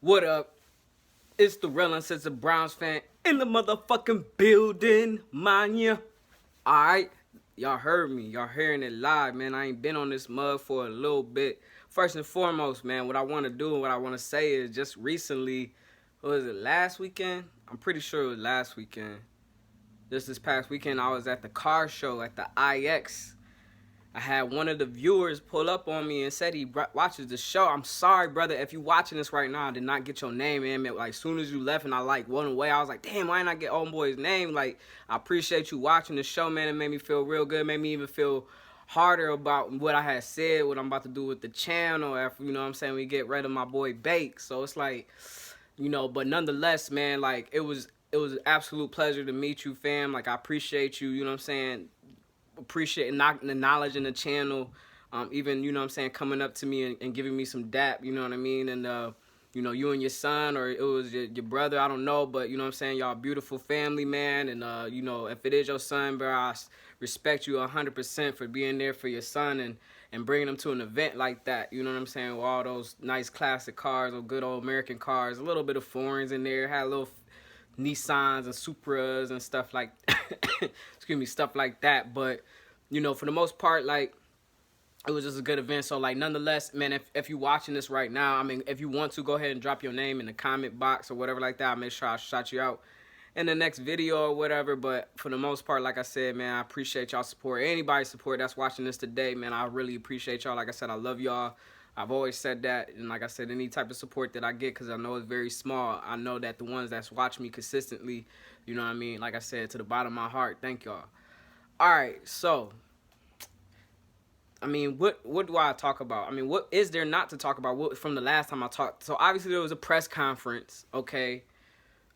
What up? It's the real uncensored Browns fan in the motherfucking building, man. Ya. Alright, y'all heard me. Y'all hearing it live, man. I ain't been on this mug for a little bit. First and foremost, man, what I want to do and what I want to say is just recently, what was it, last weekend? I'm pretty sure it was last weekend. Just this past weekend, I was at the car show at the IX. I had one of the viewers pull up on me and said he watches the show. I'm sorry, brother, if you watching this right now, I did not get your name, man. Like, soon as you left and I, went away, I was like, damn, why didn't I get old boy's name? Like, I appreciate you watching the show, man. It made me feel real good. It made me even feel harder about what I had said, what I'm about to do with the channel after, you know what I'm saying, we get rid of my boy Bake. So it's like, but nonetheless, man, like, it was an absolute pleasure to meet you, fam. Like, I appreciate you, you know what I'm saying, appreciate the knowledge in the channel, even, you know what I'm saying, coming up to me and giving me some dap, you know what I mean, and, you and your son, or it was your brother, I don't know, but, you know what I'm saying, y'all beautiful family, man, and, if it is your son, bro, I respect you 100% for being there for your son and bringing him to an event like that, you know what I'm saying, with all those nice classic cars, or good old American cars, a little bit of foreigns in there, had a little Nissans and Supras and stuff like excuse me, stuff like that. But for the most part, like, it was just a good event. So, like, nonetheless, man, if you're watching this right now, I mean, if you want to, go ahead and drop your name in the comment box or whatever like that. I'll make sure I shout you out in the next video or whatever. But for the most part, like I said, man, I appreciate y'all support. Anybody's support that's watching this today, man, I really appreciate y'all. Like I said, I love y'all. I've always said that, and like I said, any type of support that I get, because I know it's very small, I know that the ones that's watch me consistently, you know what I mean, like I said, to the bottom of my heart, thank y'all. Alright, so, I mean, what do I talk about? I mean, what is there not to talk about from the last time I talked? So, obviously, there was a press conference, okay,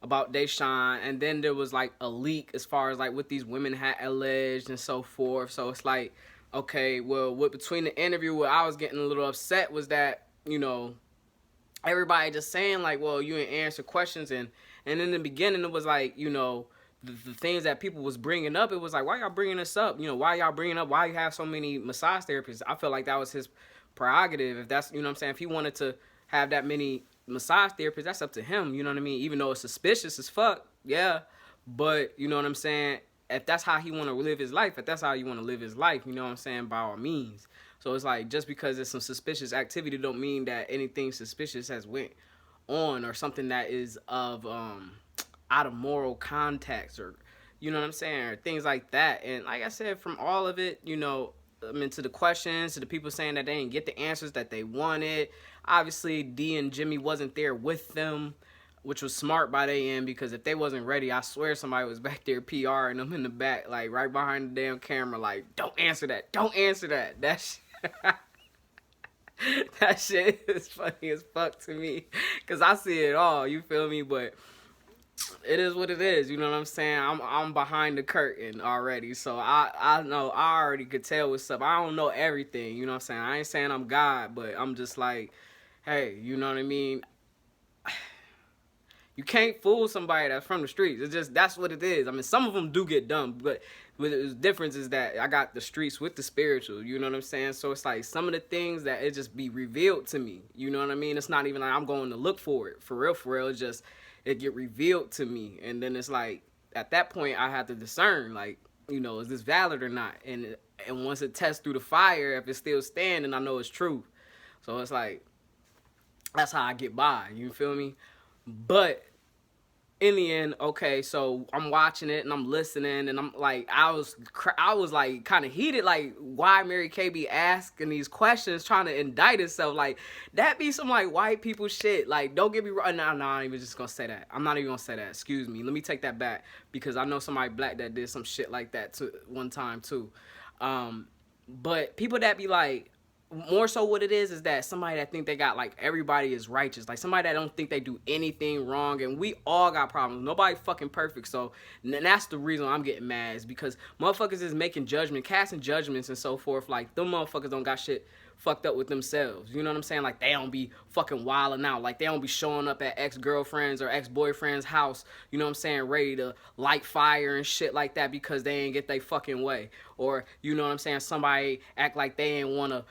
about Deshaun, and then there was, like, a leak as far as, like, what these women had alleged and so forth, so it's like, okay, well, between the interview, where I was getting a little upset was that, everybody just saying, like, well, you didn't answer questions, and in the beginning, it was like, the things that people was bringing up, it was like, why y'all bringing this up? Why y'all bringing up, why you have so many massage therapists? I feel like that was his prerogative. If that's, what I'm saying, if he wanted to have that many massage therapists, that's up to him, you know what I mean? Even though it's suspicious as fuck, yeah, but, you know what I'm saying, if that's how he want to live his life, if that's how you want to live his life, you know what I'm saying, by all means. So it's like, just because there's some suspicious activity don't mean that anything suspicious has went on, or something that is of out of moral context, or you know what I'm saying, or things like that. And like I said, from all of it, I mean, to the questions, to the people saying that they didn't get the answers that they wanted. Obviously, D and Jimmy wasn't there with them, which was smart by their end, because if they wasn't ready, I swear somebody was back there PRing them in the back, like right behind the damn camera, like, don't answer that, don't answer that. That shit is funny as fuck to me, because I see it all, you feel me? But it is what it is, you know what I'm saying? I'm behind the curtain already, so I know, I already could tell what's up. I don't know everything, you know what I'm saying? I ain't saying I'm God, but I'm just like, hey, you know what I mean? You can't fool somebody that's from the streets. It's just, that's what it is. I mean, some of them do get dumb, but the difference is that I got the streets with the spiritual, you know what I'm saying? So it's like, some of the things that it just be revealed to me, you know what I mean? It's not even like I'm going to look for it, for real. It's just, it get revealed to me, and then it's like, at that point, I have to discern, like, is this valid or not? And once it tests through the fire, if it's still standing, I know it's true. So it's like, that's how I get by, you feel me? But in the end, okay, so I'm watching it and I'm listening, and I'm like, I was like kind of heated, like, why Mary Kay be asking these questions, trying to indict herself, like, that be some like white people shit. Like, don't get me wrong, no, I'm even just gonna say that. I'm not even gonna say that. Excuse me. Let me take that back, because I know somebody black that did some shit like that too, one time too. But people that be like, more so what it is that somebody that think they got, like, everybody is righteous, like somebody that don't think they do anything wrong, and we all got problems, nobody fucking perfect. So, and that's the reason I'm getting mad, is because motherfuckers is making judgment, casting judgments and so forth, like, them motherfuckers don't got shit fucked up with themselves, you know what I'm saying? Like, they don't be fucking wilding out, like, they don't be showing up at ex-girlfriend's or ex-boyfriend's house, you know what I'm saying, ready to light fire and shit like that, because they ain't get they fucking way, or you know what I'm saying, somebody act like they ain't want to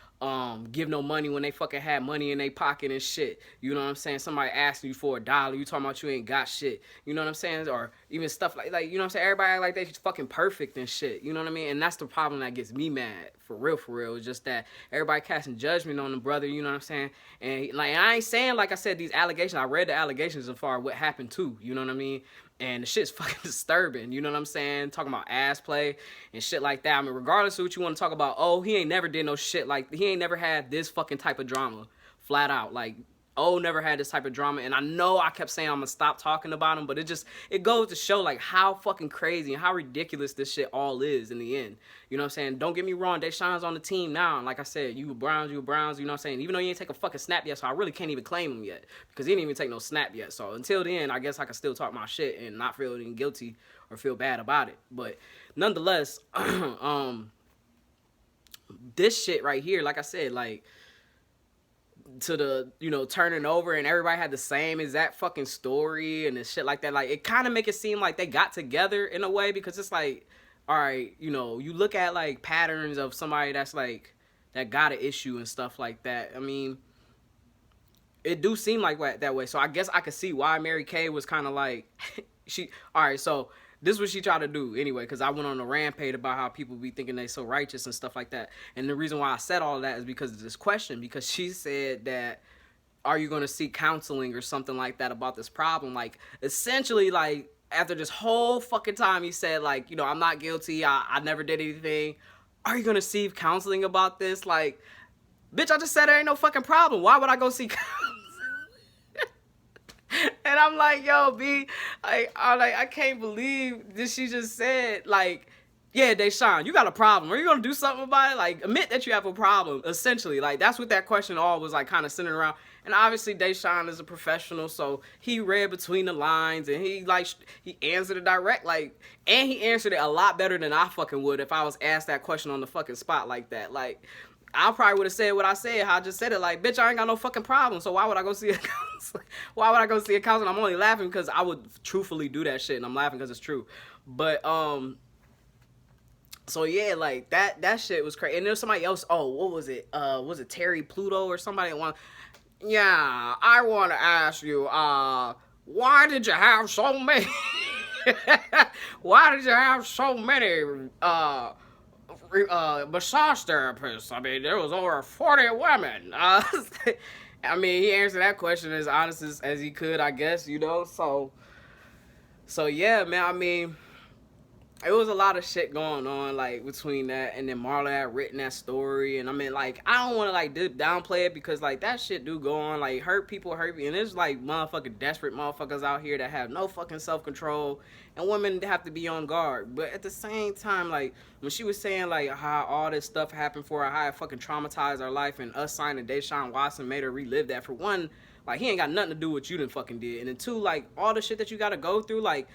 give no money when they fucking had money in their pocket and shit. You know what I'm saying? Somebody asking you for $1, you talking about you ain't got shit. You know what I'm saying? Or even stuff like you know what I'm saying? Everybody act like they fucking perfect and shit. You know what I mean? And that's the problem that gets me mad. For real, for real. It's just that everybody casting judgment on the brother, you know what I'm saying? And like I ain't saying, like I said, these allegations. I read the allegations as far as what happened too. You know what I mean? And the shit's fucking disturbing, you know what I'm saying? Talking about ass play and shit like that. I mean, regardless of what you want to talk about, oh, he ain't never did no shit like, he ain't never had this fucking type of drama, flat out. Like, oh, never had this type of drama. And I know I kept saying I'm gonna stop talking about him, but it goes to show like how fucking crazy and how ridiculous this shit all is in the end. You know what I'm saying? Don't get me wrong, Deshaun's on the team now. And like I said, you Browns, you know what I'm saying? Even though you ain't take a fucking snap yet, so I really can't even claim him yet. Because he didn't even take no snap yet. So until then, I guess I can still talk my shit and not feel any guilty or feel bad about it. But nonetheless, this shit right here, like I said, like, to the, you know, turning over and everybody had the same exact fucking story and shit like that. Like, it kind of make it seem like they got together in a way, because it's like, all right, you know, you look at like patterns of somebody that's like, that got an issue and stuff like that. I mean, it do seem like that way. So I guess I could see why Mary Kay was kind of like, all right, so this is what she tried to do anyway, because I went on a rampage about how people be thinking they so righteous and stuff like that. And the reason why I said all of that is because of this question, because she said that, are you going to seek counseling or something like that about this problem? Like, essentially, like, after this whole fucking time he said, like, you know, I'm not guilty, I never did anything, are you going to seek counseling about this? Like, bitch, I just said there ain't no fucking problem. Why would I go seek counseling? And I'm like, yo, B, I can't believe this. She just said, like, yeah, Deshaun, you got a problem. Are you going to do something about it? Like, admit that you have a problem, essentially. Like, that's what that question all was, like, kind of centered around. And obviously, Deshaun is a professional, so he read between the lines, and he answered it direct, like, and he answered it a lot better than I fucking would if I was asked that question on the fucking spot like that. Like, I probably would have said what I said, how I just said it, like, bitch, I ain't got no fucking problem, so why would I go see a counselor? Why would I go see a counselor? I'm only laughing because I would truthfully do that shit, and I'm laughing because it's true. But, so yeah, like, that shit was crazy. And there's somebody else, oh, what was it? Was it Terry Pluto or somebody that wanted, yeah, I want to ask you, why did you have so many, why did you have so many, massage therapists? I mean, there was over 40 women. I mean, he answered that question as honest as he could, I guess, you know. So yeah, man. I mean, it was a lot of shit going on, like, between that, and then Marla had written that story, and I mean, like, I don't want to, like, downplay it, because, like, that shit do go on, like, hurt people, and there's, like, motherfucking desperate motherfuckers out here that have no fucking self-control, and women have to be on guard. But at the same time, like, when she was saying, like, how all this stuff happened for her, how it fucking traumatized her life, and us signing Deshaun Watson made her relive that, for one, like, he ain't got nothing to do with what you done fucking did, and then two, like, all the shit that you gotta go through, like,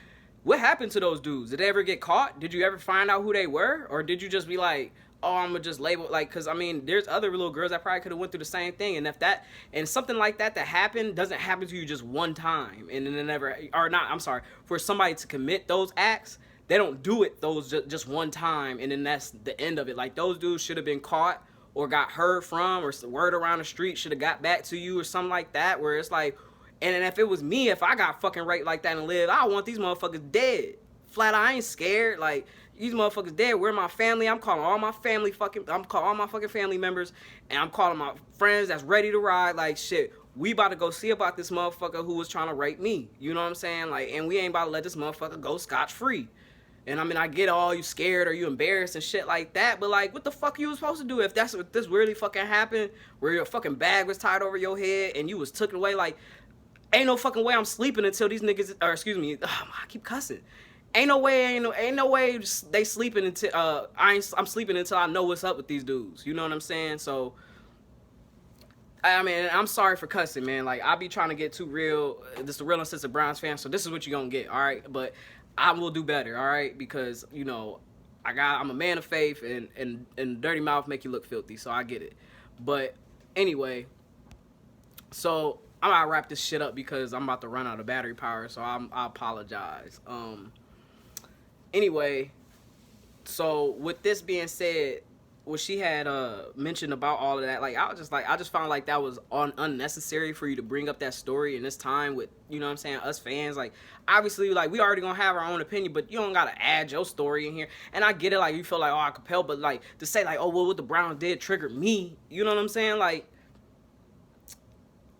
what happened to those dudes? Did they ever get caught? Did you ever find out who they were? Or did you just be like, oh, I'm gonna just label, like, because I mean, there's other little girls that probably could have went through the same thing, and if that, and something like that happened doesn't happen to you just one time, and then it never, or not, I'm sorry, for somebody to commit those acts, they don't do it just one time, and then that's the end of it. Like, those dudes should have been caught, or got heard from, or word around the street should have got back to you, or something like that, where it's like, and then if it was me, if I got fucking raped like that and lived, I want these motherfuckers dead. Flat out, I ain't scared. Like, these motherfuckers dead. Where my family? I'm calling all my family I'm calling all my fucking family members, and I'm calling my friends that's ready to ride. Like, shit, we about to go see about this motherfucker who was trying to rape me. You know what I'm saying? Like, and we ain't about to let this motherfucker go scotch-free. And I mean, I get all you scared or you embarrassed and shit like that, but like, what the fuck you was supposed to do if that's what this really fucking happened, where your fucking bag was tied over your head and you was taken away? Like, ain't no fucking way I'm sleeping until these niggas, or excuse me, I keep cussing. Ain't no way they sleeping until I'm sleeping until I know what's up with these dudes. You know what I'm saying? So I mean, I'm sorry for cussing, man. Like, I be trying to get too real. This is the real uncensored Browns fan, so this is what you gonna get, all right? But I will do better, all right? Because, you know, I'm a man of faith, and dirty mouth make you look filthy, so I get it. But anyway, so I'm gonna wrap this shit up because I'm about to run out of battery power, so I apologize. Anyway, So with this being said, what she had mentioned about all of that, like I just found like that was unnecessary for you to bring up that story in this time with, you know what I'm saying, us fans. Like obviously like we already gonna have our own opinion, but you don't gotta add your story in here. And I get it, like you feel like, oh, I compelled, but like to say like, oh well, what the Browns did triggered me, you know what I'm saying? Like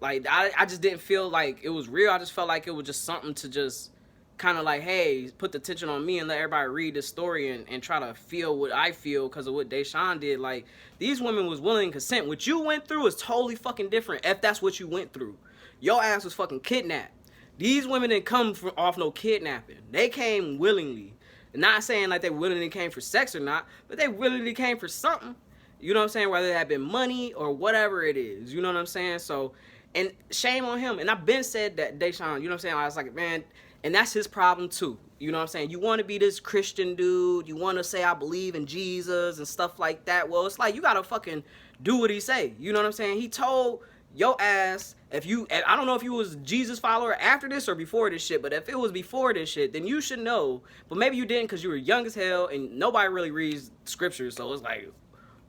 I just didn't feel like it was real. I just felt like it was just something to just kind of like, hey, put the attention on me and let everybody read this story and try to feel what I feel because of what Deshaun did. Like, these women was willing to consent. What you went through is totally fucking different if that's what you went through. Your ass was fucking kidnapped. These women didn't come off no kidnapping. They came willingly. Not saying like they willingly came for sex or not, but they willingly came for something. You know what I'm saying? Whether that been money or whatever it is. You know what I'm saying? So, and shame on him. And I've been said that Deshaun, you know what I'm saying? I was like, man, and that's his problem too. You know what I'm saying? You want to be this Christian dude. You want to say, I believe in Jesus and stuff like that. Well, it's like, you got to fucking do what he say. You know what I'm saying? He told your ass, I don't know if you was Jesus follower after this or before this shit, but if it was before this shit, then you should know. But maybe you didn't because you were young as hell and nobody really reads scripture. So it's like,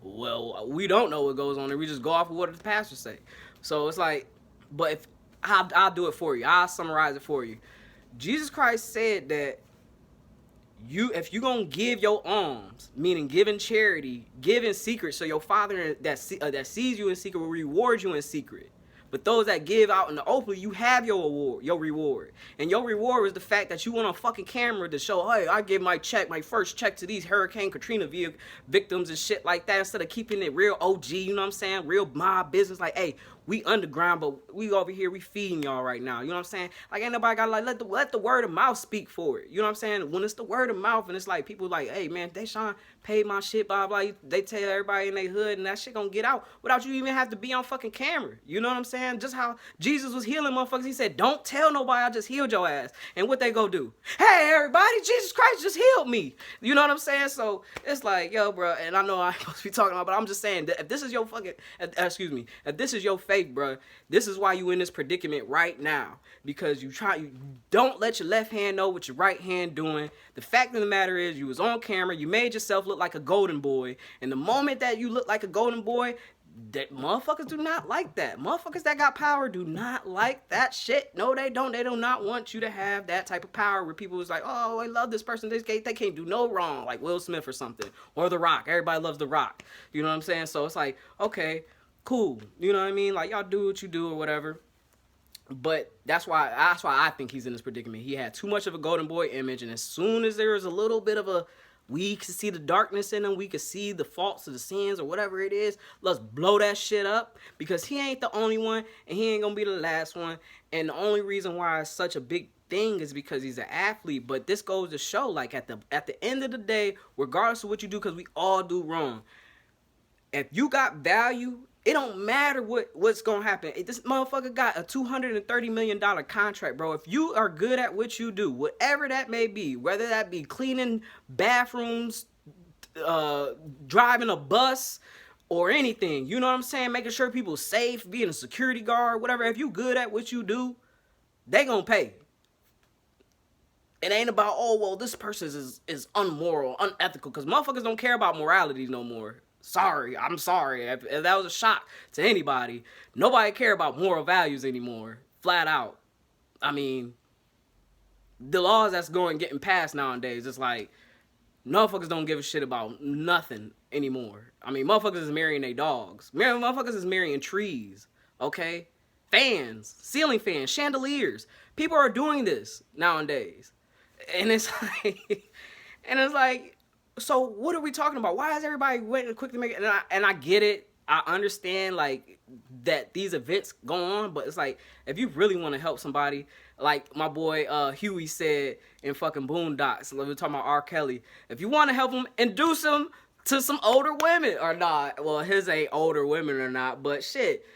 well, we don't know what goes on there. We just go off of what the pastors say. So it's like, but if I'll do it for you. I'll summarize it for you. Jesus Christ said that if you gonna give your alms, meaning giving charity, give in secret, so your Father that sees you in secret will reward you in secret. But those that give out in the open, you have your reward. And your reward is the fact that you went on fucking camera to show, hey, I give my first check to these Hurricane Katrina victims and shit like that, instead of keeping it real OG, you know what I'm saying? Real mob business. Like, hey, we underground, but we over here, we feeding y'all right now. You know what I'm saying? Like, ain't nobody gotta, like, let the word of mouth speak for it. You know what I'm saying? When it's the word of mouth and it's like, people like, hey, man, Deshaun paid my shit, blah, blah. They tell everybody in their hood and that shit gonna get out without you even have to be on fucking camera. You know what I'm saying? Just how Jesus was healing motherfuckers. He said, don't tell nobody I just healed your ass. And what they go do? Hey, everybody, Jesus Christ just healed me. You know what I'm saying? So it's like, yo, bro, and I know I ain't supposed to be talking about, but I'm just saying that if this is your fucking, if this is your faith, bro, this is why you in this predicament right now. Because you don't let your left hand know what your right hand doing. The fact of the matter is, you was on camera, you made yourself look like a golden boy, and the moment that you look like a golden boy, that motherfuckers do not like that. Motherfuckers that got power do not like that shit. No, they don't. They do not want you to have that type of power where people was like, oh, I love this person. They can't do no wrong, like Will Smith or something, or The Rock. Everybody loves The Rock. You know what I'm saying? So it's like, okay, cool. You know what I mean? Like, y'all do what you do or whatever. But that's why I think he's in this predicament. He had too much of a golden boy image, and as soon as there is a little bit of we can see the darkness in him, we can see the faults or the sins or whatever it is, let's blow that shit up, because he ain't the only one, and he ain't gonna be the last one. And the only reason why it's such a big thing is because he's an athlete. But this goes to show, like, at the end of the day, regardless of what you do, because we all do wrong, if you got value, it don't matter what's gonna happen. This motherfucker got a $230 million contract, bro. If you are good at what you do, whatever that may be, whether that be cleaning bathrooms, driving a bus, or anything, you know what I'm saying? Making sure people safe, being a security guard, whatever. If you good at what you do, they gonna pay. It ain't about, oh, well, this person is unmoral, unethical, because motherfuckers don't care about morality no more. I'm sorry. If that was a shock to anybody, nobody care about moral values anymore. Flat out. I mean, the laws that's getting passed nowadays, it's like, motherfuckers don't give a shit about nothing anymore. I mean, motherfuckers is marrying their dogs. Motherfuckers is marrying trees, okay? Fans, ceiling fans, chandeliers. People are doing this nowadays. And it's like, so what are we talking about? Why is everybody waiting quick to make it? And I get it. I understand, like, that these events go on, but it's like, if you really want to help somebody, like my boy Huey said in fucking Boondocks, we're talking about R. Kelly, if you want to help him, induce him to some older women or not. Well, his ain't older women or not, but shit,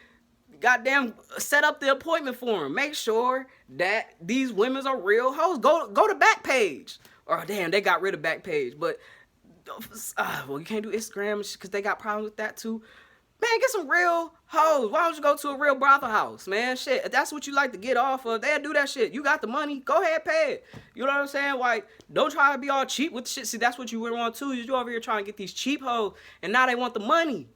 goddamn, set up the appointment for him. Make sure that these women are real hoes. Go to Backpage. Or damn, they got rid of Backpage, but well, you can't do Instagram because they got problems with that too. Man, get some real hoes. Why don't you go to a real brothel house, man? Shit, if that's what you like to get off of, they'll do that shit. You got the money, go ahead, pay it. You know what I'm saying? Like, don't try to be all cheap with the shit. See, that's what you would want too. You over here trying to get these cheap hoes, and now they want the money.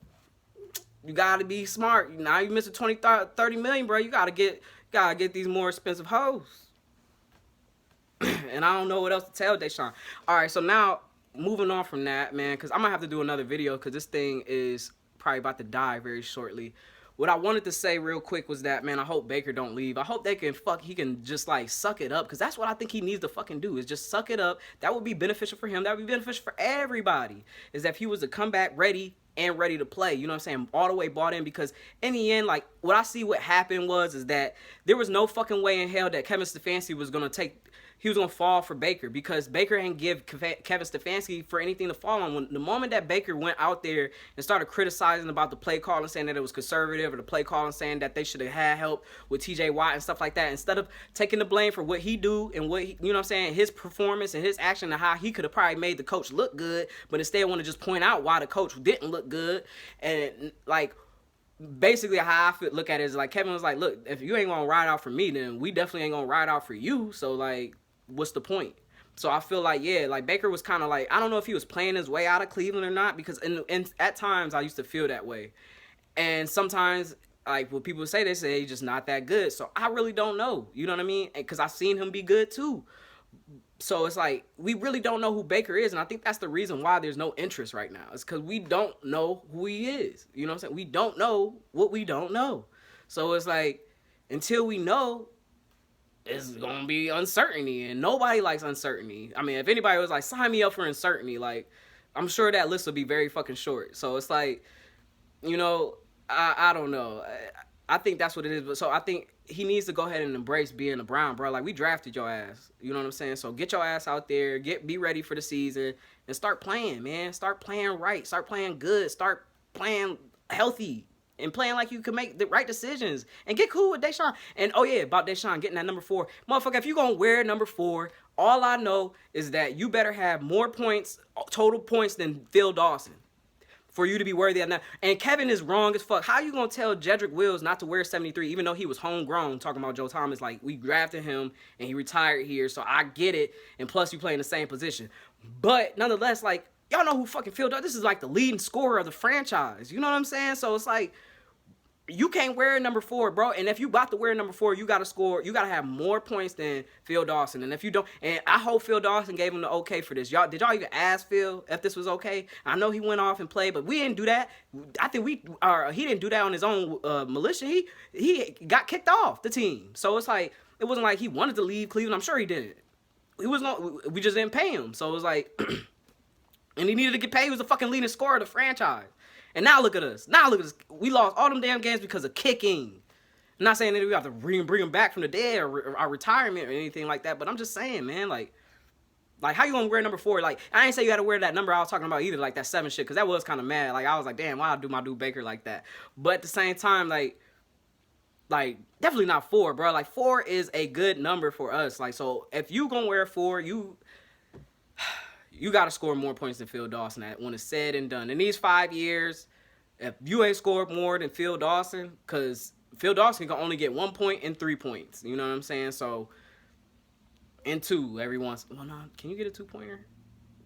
You gotta be smart. Now you missing 20, 30 million, bro. You gotta get these more expensive hoes. And I don't know what else to tell Deshaun. All right, so now moving on from that, man, because I'm gonna have to do another video because this thing is probably about to die very shortly. What I wanted to say real quick was that, man, I hope Baker don't leave. I hope he can just like suck it up, because that's what I think he needs to fucking do, is just suck it up. That would be beneficial for him. That would be beneficial for everybody, is that if he was to come back ready and ready to play, you know what I'm saying, all the way bought in. Because in the end, like, what I see what happened is that there was no fucking way in hell that Kevin Stefanski was gonna fall for Baker, because Baker ain't give Kevin Stefanski for anything to fall on. When the moment that Baker went out there and started criticizing about the play call and saying that it was conservative, or the play call and saying that they should have had help with TJ Watt and stuff like that, instead of taking the blame for what he do and what he, you know what I'm saying, his performance and his action and how he could have probably made the coach look good, but instead want to just point out why the coach didn't look good. And like, basically how I look at it is like, Kevin was like, look, if you ain't gonna ride out for me, then we definitely ain't gonna ride out for you. So like, what's the point? So I feel like, yeah, like Baker was kind of like, I don't know if he was playing his way out of Cleveland or not, because at times I used to feel that way. And sometimes, like, what people say, they say he's just not that good. So I really don't know, you know what I mean? Because I've seen him be good too. So it's like, we really don't know who Baker is, and I think that's the reason why there's no interest right now. It's because we don't know who he is. You know what I'm saying? We don't know what we don't know. So it's like, until we know, it's going to be uncertainty, and nobody likes uncertainty. I mean, if anybody was like, sign me up for uncertainty, like, I'm sure that list would be very fucking short. So it's like, you know, I don't know. I think that's what it is. So I think he needs to go ahead and embrace being a Brown, bro. Like, we drafted your ass. You know what I'm saying? So get your ass out there, be ready for the season, and start playing, man. Start playing right. Start playing good. Start playing healthy. And playing like you can make the right decisions. And get cool with Deshaun. And, oh yeah, about Deshaun getting that number 4. Motherfucker, if you going to wear number 4, all I know is that you better have more points, total points, than Phil Dawson for you to be worthy of that. And Kevin is wrong as fuck. How you going to tell Jedrick Wills not to wear 73, even though he was homegrown, talking about Joe Thomas? Like, we drafted him, and he retired here, so I get it. And plus, you play in the same position. But, nonetheless, like, y'all know who fucking Phil Dawson. This is like the leading scorer of the franchise. You know what I'm saying? So it's like, you can't wear number 4, bro. And if you about to wear number 4, you got to score. You got to have more points than Phil Dawson. And if you don't, and I hope Phil Dawson gave him the okay for this. Did y'all even ask Phil if this was okay? I know he went off and played, but we didn't do that. I think he didn't do that on his own militia. He got kicked off the team. So it's like, it wasn't like he wanted to leave Cleveland. I'm sure he didn't. We just didn't pay him. So it was like, and he needed to get paid. He was the fucking leading scorer of the franchise. And now look at us. We lost all them damn games because of kicking. I'm not saying that we have to bring him back from the dead or our retirement or anything like that, but I'm just saying, man, like how you gonna wear number 4? Like, I ain't say you had to wear that number I was talking about either, like that 7 shit, because that was kind of mad. Like, I was like, damn, why I do my dude Baker like that? But at the same time, like definitely not 4, bro. Like, 4 is a good number for us. Like, so if you gonna wear 4, you got to score more points than Phil Dawson when it's said and done. In these 5 years, if you ain't scored more than Phil Dawson, because Phil Dawson can only get 1 point and 3 points. You know what I'm saying? So, and 2 every once. Well, no, can you get a 2-pointer?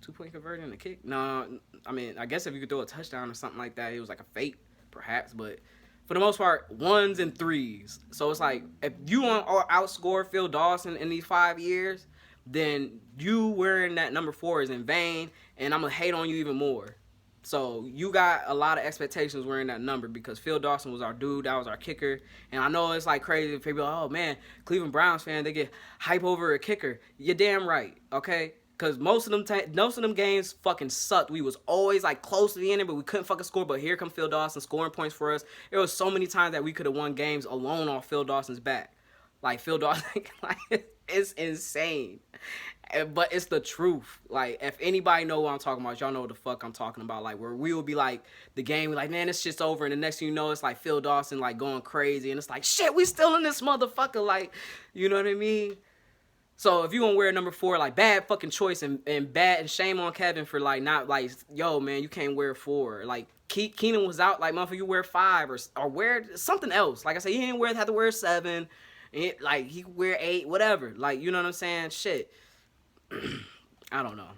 2-point conversion and a kick? No, I mean, I guess if you could throw a touchdown or something like that, it was like a fake, perhaps. But for the most part, 1s and 3s. So it's like, if you want to outscore Phil Dawson in these 5 years, then you wearing that number 4 is in vain, and I'm going to hate on you even more. So you got a lot of expectations wearing that number, because Phil Dawson was our dude. That was our kicker. And I know it's like crazy. People are like, oh, man, Cleveland Browns fan, they get hype over a kicker. You're damn right, okay? Because most of them games fucking sucked. We was always like close to the end, but we couldn't fucking score. But here come Phil Dawson scoring points for us. There was so many times that we could have won games alone off Phil Dawson's back. Like, Phil Dawson, like, it's insane. But it's the truth. Like, if anybody know what I'm talking about, y'all know what the fuck I'm talking about. Like, where we will be like, the game, we're like, man, this shit's over. And the next thing you know, it's like Phil Dawson, like, going crazy. And it's like, shit, we still in this motherfucker. Like, you know what I mean? So if you gonna wear number 4, like, bad fucking choice, and bad, and shame on Kevin for, like, not, like, yo, man, you can't wear 4. Like, Keenan was out, like, motherfucker, you wear 5 or wear something else. Like I said, he didn't have to wear 7. Like, he could wear 8, whatever. Like, you know what I'm saying? Shit. I don't know.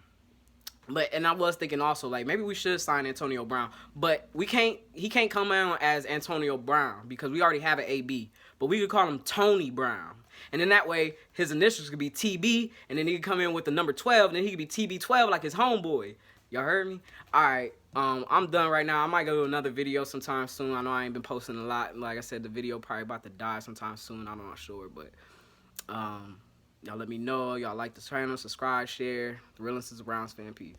And I was thinking also, like, maybe we should sign Antonio Brown. But he can't come in as Antonio Brown because we already have an AB. But we could call him Tony Brown. And then that way, his initials could be TB, and then he could come in with the number 12, and then he could be TB12 like his homeboy. Y'all heard me? Alright, I'm done right now. I might go do another video sometime soon. I know I ain't been posting a lot. Like I said, the video probably about to die sometime soon. I'm not sure, but y'all let me know. Y'all like the channel, subscribe, share. The Real Sensible Browns fan, peace.